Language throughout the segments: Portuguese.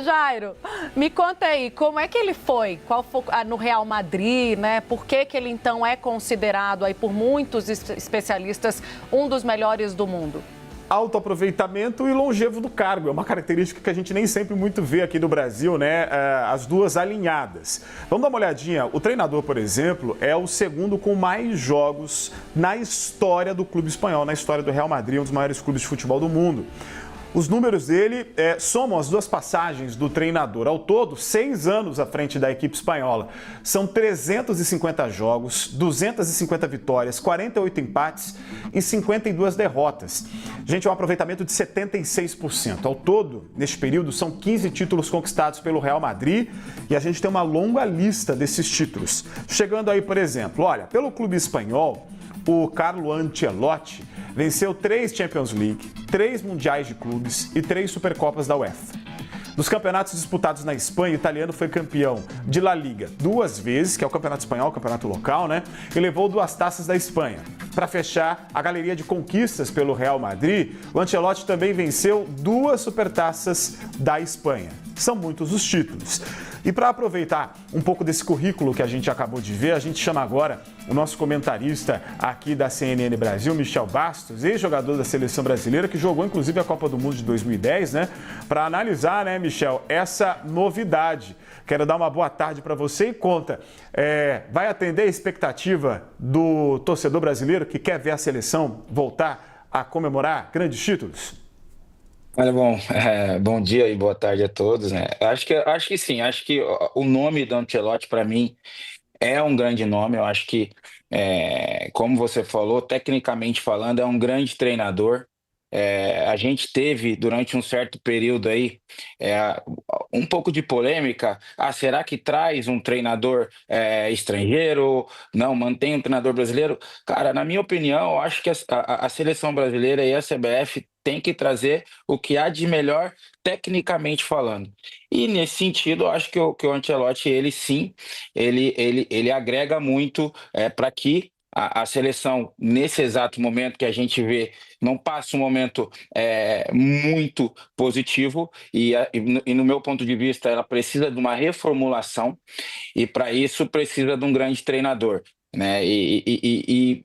Jairo, me conta aí, como é que ele foi? Qual foi no Real Madrid, né? Por que que ele então é considerado aí por muitos especialistas um dos melhores do mundo? Alto aproveitamento e longevo do cargo. É uma característica que a gente nem sempre muito vê aqui no Brasil, né? As duas alinhadas. Vamos dar uma olhadinha. O treinador, por exemplo, é o segundo com mais jogos na história do clube espanhol, na história do Real Madrid, um dos maiores clubes de futebol do mundo. Os números dele somam as duas passagens do treinador. Ao todo, 6 anos à frente da equipe espanhola. São 350 jogos, 250 vitórias, 48 empates e 52 derrotas. Gente, é um aproveitamento de 76%. Ao todo, neste período, são 15 títulos conquistados pelo Real Madrid e a gente tem uma longa lista desses títulos. Chegando aí, por exemplo, olha, pelo clube espanhol, o Carlo Ancelotti venceu 3 Champions League, 3 Mundiais de Clubes e 3 Supercopas da UEFA. Nos campeonatos disputados na Espanha, o italiano foi campeão de La Liga 2 vezes, que é o campeonato espanhol, o campeonato local, né? E levou 2 taças da Espanha. Para fechar a galeria de conquistas pelo Real Madrid, o Ancelotti também venceu 2 supertaças da Espanha. São muitos os títulos. E para aproveitar um pouco desse currículo que a gente acabou de ver, a gente chama agora o nosso comentarista aqui da CNN Brasil, Michel Bastos, ex-jogador da seleção brasileira, que jogou inclusive a Copa do Mundo de 2010, né? Para analisar, né, Michel, essa novidade. Quero dar uma boa tarde para você e conta, vai atender a expectativa do torcedor brasileiro que quer ver a seleção voltar a comemorar grandes títulos? Olha, bom dia e boa tarde a todos, né? Acho que sim, acho que o nome do Ancelotti para mim é um grande nome. Eu acho que, como você falou, tecnicamente falando, é um grande treinador. A gente teve durante um certo período aí é, um pouco de polêmica. Será que traz um treinador estrangeiro? Não, mantém um treinador brasileiro? Cara, na minha opinião, eu acho que a seleção brasileira e a CBF tem que trazer o que há de melhor tecnicamente falando. E nesse sentido, eu acho que o Ancelotti, ele sim, ele agrega muito para que a seleção, nesse exato momento que a gente vê, não passa um momento muito positivo e no meu ponto de vista, ela precisa de uma reformulação e, para isso, precisa de um grande treinador, né? E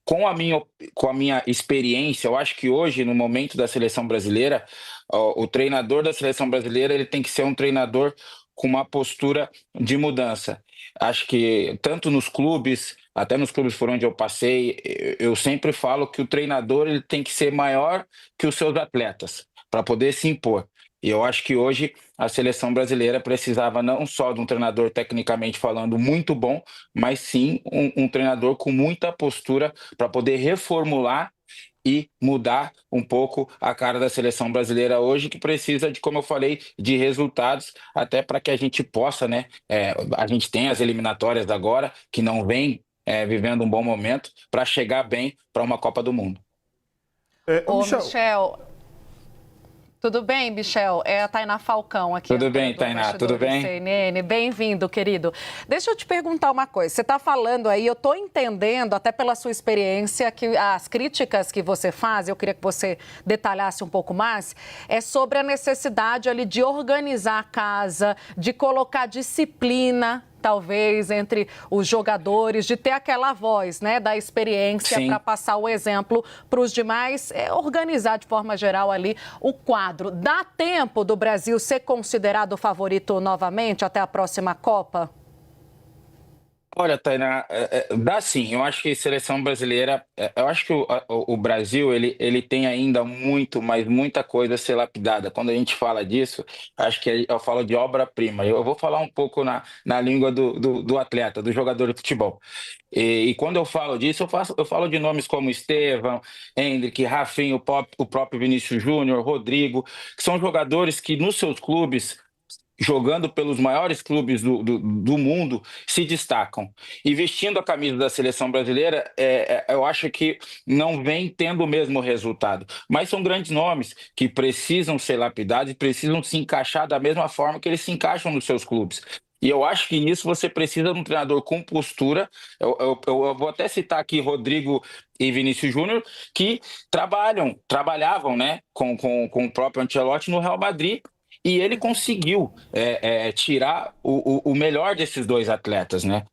com a minha experiência, eu acho que hoje, no momento da seleção brasileira, o treinador da seleção brasileira ele tem que ser um treinador com uma postura de mudança. Acho que tanto nos clubes, até nos clubes por onde eu passei, eu sempre falo que o treinador ele tem que ser maior que os seus atletas, para poder se impor. E eu acho que hoje a seleção brasileira precisava não só de um treinador tecnicamente falando muito bom, mas sim um treinador com muita postura para poder reformular e mudar um pouco a cara da seleção brasileira hoje, que precisa de, como eu falei, de resultados, até para que a gente possa, né? A gente tem as eliminatórias agora, que não vem vivendo um bom momento, para chegar bem para uma Copa do Mundo. Ô, Michel, tudo bem, Michel? É a Tainá Falcão aqui. Tudo bem, Tainá, tudo bem? CNN. Bem-vindo, querido. Deixa eu te perguntar uma coisa. Você está falando aí, eu estou entendendo, até pela sua experiência, que as críticas que você faz, eu queria que você detalhasse um pouco mais, é sobre a necessidade ali de organizar a casa, de colocar disciplina, talvez, entre os jogadores, de ter aquela voz, né, da experiência para passar o exemplo para os demais, organizar de forma geral ali o quadro. Dá tempo do Brasil ser considerado o favorito novamente até a próxima Copa? Olha, Tainá, dá sim. Eu acho que a seleção brasileira, eu acho que o Brasil, ele tem ainda muito, mas muita coisa a ser lapidada. Quando a gente fala disso, acho que eu falo de obra-prima. Eu vou falar um pouco na língua do atleta, do jogador de futebol. E quando eu falo disso, eu falo de nomes como Estevão, Endrick, Rafinha, o próprio Vinícius Júnior, Rodrigo, que são jogadores que nos seus clubes, jogando pelos maiores clubes do mundo, se destacam. E vestindo a camisa da seleção brasileira, eu acho que não vem tendo o mesmo resultado. Mas são grandes nomes que precisam ser lapidados e precisam se encaixar da mesma forma que eles se encaixam nos seus clubes. E eu acho que nisso você precisa de um treinador com postura. Eu vou até citar aqui Rodrigo e Vinícius Júnior, que trabalhavam, né, com o próprio Ancelotti no Real Madrid, e ele conseguiu tirar o melhor desses dois atletas, né?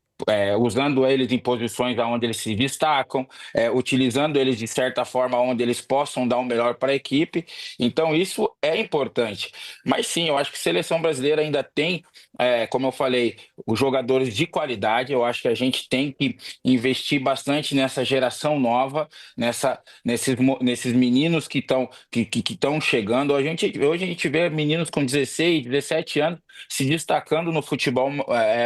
Usando eles em posições onde eles se destacam, utilizando eles de certa forma onde eles possam dar o melhor para a equipe. Então, isso é importante. Mas sim, eu acho que a seleção brasileira ainda tem, como eu falei, os jogadores de qualidade. Eu acho que a gente tem que investir bastante nessa geração nova, nesses meninos que estão chegando. Hoje a gente vê meninos com 16, 17 anos se destacando no futebol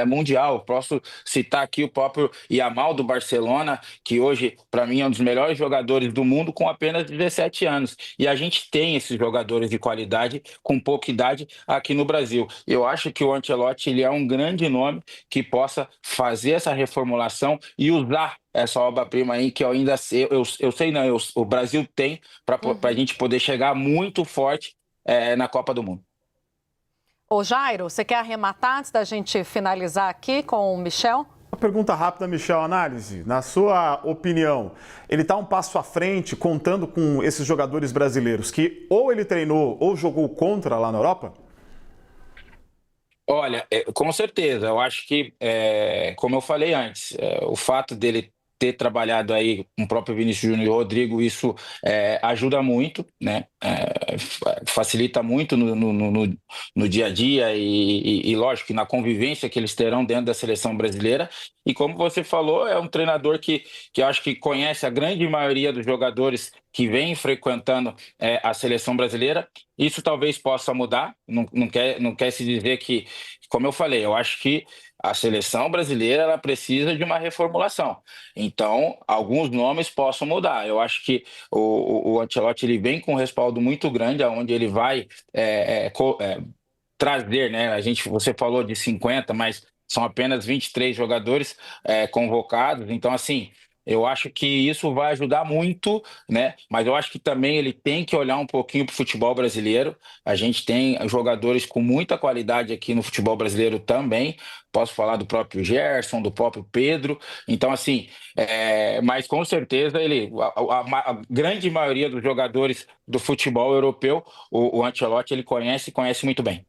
mundial. Posso citar aqui o próprio Yamal do Barcelona, que hoje, para mim, é um dos melhores jogadores do mundo com apenas 17 anos. E a gente tem esses jogadores de qualidade com pouca idade aqui no Brasil. Eu acho que o Ancelotti ele é um grande nome que possa fazer essa reformulação e usar essa obra-prima aí que eu ainda sei, eu sei não, o Brasil tem para a gente poder chegar muito forte na Copa do Mundo. Ô Jairo, você quer arrematar antes da gente finalizar aqui com o Michel? Uma pergunta rápida, Michel. Análise, na sua opinião, ele está um passo à frente contando com esses jogadores brasileiros que ou ele treinou ou jogou contra lá na Europa? Olha, com certeza, eu acho que, como eu falei antes, o fato dele ter trabalhado aí com o próprio Vinícius Júnior e o Rodrigo, isso ajuda muito, né? Facilita muito no dia a dia e, lógico, que na convivência que eles terão dentro da seleção brasileira. E como você falou, é um treinador que eu acho que conhece a grande maioria dos jogadores que vem frequentando a seleção brasileira. Isso talvez possa mudar, não quer se dizer que, como eu falei, eu acho que a seleção brasileira ela precisa de uma reformulação. Então, alguns nomes possam mudar. Eu acho que o Ancelotti ele vem com um respaldo muito grande, aonde ele vai trazer, né? Você falou de 50, mas são apenas 23 jogadores convocados. Então, assim, eu acho que isso vai ajudar muito, né? Mas eu acho que também ele tem que olhar um pouquinho para o futebol brasileiro. A gente tem jogadores com muita qualidade aqui no futebol brasileiro também. Posso falar do próprio Gerson, do próprio Pedro. Então, assim, mas com certeza a grande maioria dos jogadores do futebol europeu, o Ancelotti ele conhece muito bem.